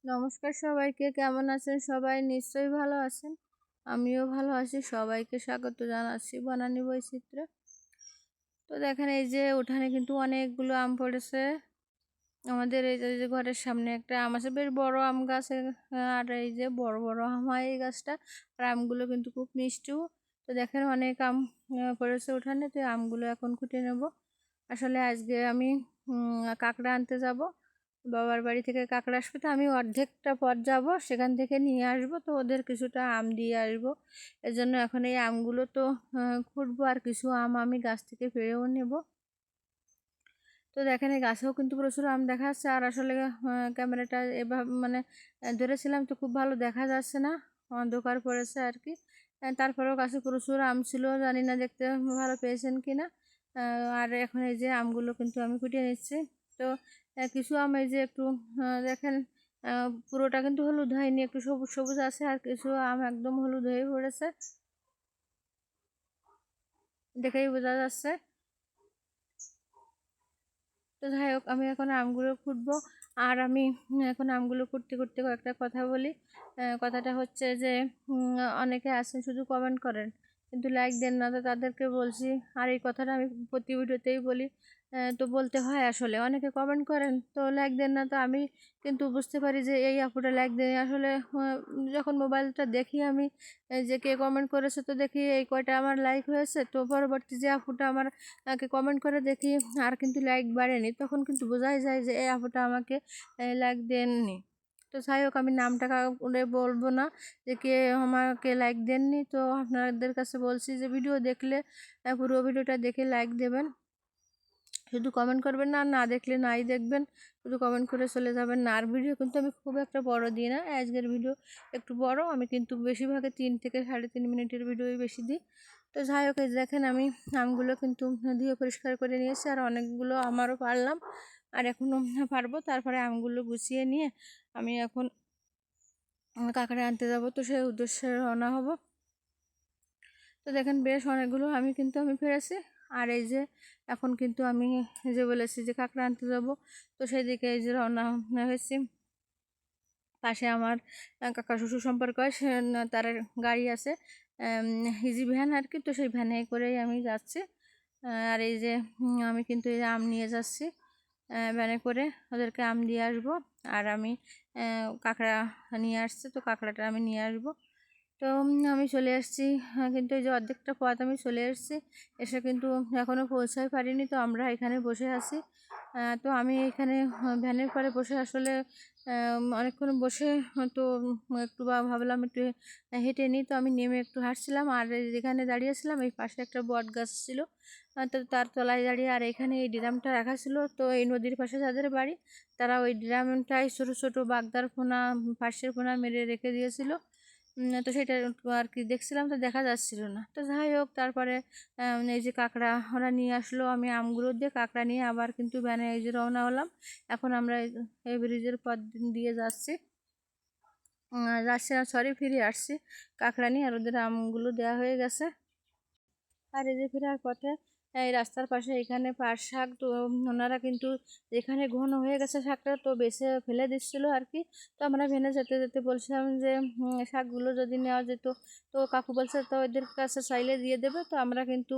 নমস্কার সবাইকে, কেমন আছেন সবাই? নিশ্চয়ই ভালো আছেন। আমিও ভালো আছি। সবাইকে স্বাগত জানাচ্ছি বনানী বৈচিত্র্যে। তো দেখেন, এই যে উঠানে কিন্তু অনেকগুলো আম পড়েছে। আমাদের এই যে ঘরের সামনে একটা আম আছে, বেশ বড় আম গাছ। আর এই যে বড় বড় আম হয় এই গাছটা। আর আমগুলো কিন্তু খুব মিষ্টিও। তো দেখেন, অনেক আম পড়েছে উঠানে। তো আমগুলো এখন কুটে নেব। আসলে আজকে আমি কাঁকড়া আনতে যাব। বাবার বাড়ি থেকে কাঁকড়া আসবে, তো আমি অর্ধেকটা পথ যাব, সেখান থেকে নিয়ে আসবো। তো ওদের কিছুটা আম দিয়ে আসবো। এজন্য এখন এই আমগুলো তো কুটবো, আর কিছু আম আমি গাছ থেকে পেড়েও নেব। তো দেখেন, এই গাছেও কিন্তু প্রচুর আম দেখা যাচ্ছে। আর আসলে ক্যামেরাটা এভাবে মানে ধরেছিলাম, তো খুব ভালো দেখা যাচ্ছে না, অন্ধকার পড়েছে আর কি। তারপরেও গাছে প্রচুর আম ছিল, জানি না দেখতে ভালো পেয়েছেন কিনা। আর এখন এই যে আমগুলো কিন্তু আমি কুটিয়ে নিচ্ছি। তো কিছু আম এই যে একটু দেখেন, পুরোটা কিন্তু হলুদ হয়নি, একটু সবুজ সবুজ আছে। আর কিছু আম একদম হলুদ হয়ে পড়েছে, দেখেই বোঝা যাচ্ছে। তো যাই হোক, আমি এখন আমগুলো কুটবো। আর আমি এখন আমগুলো কুটতে কুটতে কয়েকটা কথা বলি। কথাটা হচ্ছে যে অনেকে আছেন শুধু কমেন্ট করেন, কিন্তু লাইক দেন না। তো তাদেরকে বলছি, আর এই কথাটা আমি প্রতি ভিডিওতেই বলি। তো বলতে হয়, আসলে অনেকে কমেন্ট করেন তো লাইক দেন না। তো আমি কিন্তু বুঝতে পারি যে এই আপুটা লাইক দেয় আসলে। যখন মোবাইলটা দেখি আমি, যে কে কমেন্ট করেছে, তো দেখি এই কয়টা আমার লাইক হয়েছে। তো পরবর্তী যে আপুটা আমার কমেন্ট করে দেখি আর কিন্তু লাইক বাড়েনি, তখন কিন্তু বোঝাই যায় যে এই আপুটা আমাকে লাইক দেননি। তো যাই হোক, আমি নামটা করে বলবো না যে কে আমাকে লাইক দেননি। তো আপনাদের কাছে বলছি যে ভিডিও দেখলে পুরো ভিডিওটা দেখে লাইক দেবেন, শুধু কমেন্ট করবেন না, আর না দেখলে নাই দেখবেন, শুধু কমেন্ট করে চলে যাবেন না। আর ভিডিও কিন্তু আমি খুব একটা বড় দিই না, আজকের ভিডিও একটু বড়। আমি কিন্তু বেশিরভাগে 3 থেকে 3.5 মিনিটের ভিডিওই বেশি দিই। তো যাই হোক, এই দেখেন আমি আমগুলো কিন্তু দিয়ে পরিষ্কার করে নিয়েছি, আর অনেকগুলো আমারও পারলাম, আর এখনও পারবো। তারপরে আমগুলো গুছিয়ে নিয়ে আমি এখন কাঁকড়া আনতে যাব, তো সেই উদ্দেশ্যে রওনা হব। তো দেখেন, বেশ অনেকগুলো আমি পেরেছি। আর এই যে এখন কিন্তু আমি যে বলেছি যে কাঁকড়া আনতে যাব, তো সেদিকে এই যে রওনা হয়েছি। পাশে আমার কাকা শ্বশুর সম্পর্ক হয়, তার গাড়ি আছে, ইজি ভ্যান আর কি। তো সেই ভ্যানে করেই আমি যাচ্ছি। আর এই যে আমি কিন্তু এই আম নিয়ে যাচ্ছি ভ্যানে করে, ওদেরকে আম দিয়ে আসবো। আর আমি কাঁকড়া নিয়ে আসছি, তো কাঁকড়াটা আমি নিয়ে আসবো। তো আমি চলে এসেছি, কিন্তু এই যে অর্ধেকটা পথ আমি চলে এসেছি, এসে কিন্তু এখনও পৌঁছাতে পারিনি। তো আমরা এখানে বসে আছি। তো আমি এখানে ভ্যানের পরে বসে আসলে অনেকক্ষণ বসে, তো একটু ভাবলাম একটু হেঁটে নিই। তো আমি নেমে একটু হাঁটছিলাম, আর যেখানে দাঁড়িয়েছিলাম এই পাশে একটা বট গাছ ছিল, তো তার তলায় দাঁড়িয়ে। আর এখানে এই ড্রামটা রাখা ছিল, তো এই নদীর পাশে যাদের বাড়ি তারা ওই ড্রামটায় ছোটো ছোটো বাগদার পোনা, পার্শের পোনা মেরে রেখে দিয়েছিল। তো সেটা আর কি দেখছিলাম, তো দেখা যাচ্ছিল না। তো যাই হোক, তারপরে এই যে কাঁকড়া ওরা নিয়ে আসলো, আমি আমগুলো দিয়ে কাঁকড়া নিয়ে আবার কিন্তু ভ্যানে এই যে রওনা হলাম। এখন আমরা এই ব্রিজের পথ দিয়ে যাচ্ছি, যাচ্ছি না, সরি, ফিরে আসছি কাঁকড়া নিয়ে। আর ওদের আমগুলো দেওয়া হয়ে গেছে। আর এই যে ফেরার পথে এই রাস্তার পাশে এখানে পাট শাক, তো ওনারা কিন্তু এখানে ঘন হয়ে গেছে শাকটা, তো বেছে ফেলে দিচ্ছিলো আর কি। তো আমরা ভেনে যেতে যেতে বলছিলাম যে শাকগুলো যদি নেওয়া যেত। তো কাকু বলছে তো ওদের কাছে চাইলে দিয়ে দেবে। তো আমরা কিন্তু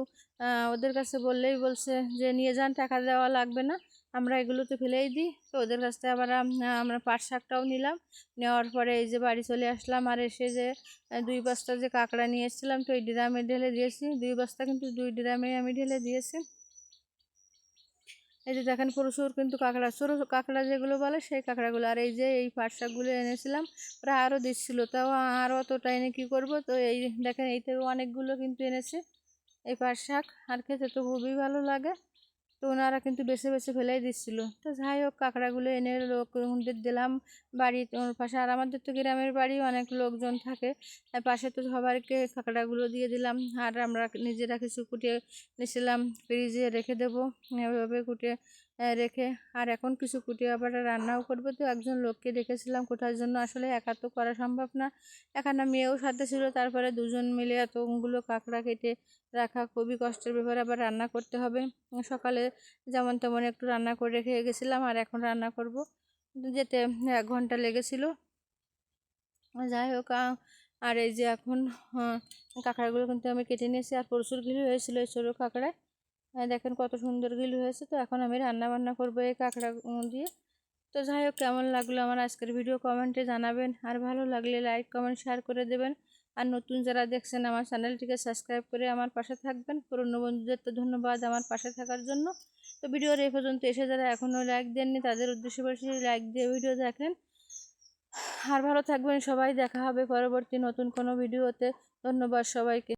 ওদের কাছে বললেই বলছে যে নিয়ে যান, টাকা দেওয়া লাগবে না, আমরা এগুলো তো ফেলেই দিই। তো ওদের কাছ থেকে আবার আমরা পাট শাকটাও নিলাম। নেওয়ার পরে এই যে বাড়ি চলে আসলাম। আর এসে যে 2 বস্তা যে কাঁকড়া নিয়ে এসেছিলাম, তো এই ড্রামে ঢেলে দিয়েছি। 2 বস্তা কিন্তু 2 ড্রামে আমি ঢেলে দিয়েছি। এই যে দেখেন, প্রচুর কিন্তু কাঁকড়া, ছোটো কাঁকড়া যেগুলো বলে সেই কাঁকড়াগুলো। আর এই যে এই পাট শাকগুলো এনেছিলাম, ওরা আরও দিচ্ছিলো, তাও আরও অতটা এনে কী করবো। তো এই দেখেন, এই থেকেও অনেকগুলো কিন্তু এনেছে এই পাট শাক, আর খেতে তো খুবই ভালো লাগে। তো ওনারা কিন্তু বেছে বেছে ফেলেই দিচ্ছিল। তো যাই হোক, কাঁকড়াগুলো এনে লোকদের দিলাম বাড়ির পাশে। আর আমাদের তো গ্রামের বাড়ি, অনেক লোকজন থাকে পাশে, তো সবাইকে কাঁকড়াগুলো দিয়ে দিলাম। আর আমরা নিজেরা কিছু কুটিয়ে নিয়েছিলাম, ফ্রিজে রেখে দেবো, এভাবে কুটিয়ে রেখে। আর এখন কিছু কুটিয়ে আবার রান্নাও করবো। তো একজন লোককে ডেকেছিলাম কোটার জন্য, আসলে একা তো করা সম্ভব না, এখানে মেয়েও সাথে ছিল। তারপরে দুজন মিলে এতগুলো কাঁকড়া কেটে রাখা খুবই কষ্টের ব্যাপার, আবার রান্না করতে হবে। সকালে যেমন তেমন একটু রান্না করে রেখে গেছিলাম, আর এখন রান্না করব। যেতে 1 ঘন্টা লেগেছিল। যাই হোক আর এই যে এখন কাঁকড়াগুলো কিন্তু আমি কেটে নিয়েছি, আর প্রচুর ঘিলু হয়েছিল এই ছোটো কাঁকড়ায়। দেখেন কত সুন্দর ঘিলু হয়েছে। তো এখন আমি রান্না বান্না করবো এই কাঁকড়া দিয়ে। তো যাই হোক, কেমন লাগলো আমার আজকের ভিডিও কমেন্টে জানাবেন, আর ভালো লাগলে লাইক কমেন্ট শেয়ার করে দেবেন। আর নতুন যারা দেখছেন আমার চ্যানেলটিকে সাবস্ক্রাইব করে আমার পাশে থাকবেন। পুরনো বন্ধুদের তো ধন্যবাদ আমার পাশে থাকার জন্য। তো ভিডিওর এই পর্যন্ত এসে যারা এখনও লাইক দেননি তাদের উদ্দেশ্যে বলছি লাইক দিয়ে ভিডিও দেখেন। আর ভালো থাকবেন সবাই, দেখা হবে পরবর্তী নতুন কোনো ভিডিওতে। ধন্যবাদ সবাইকে।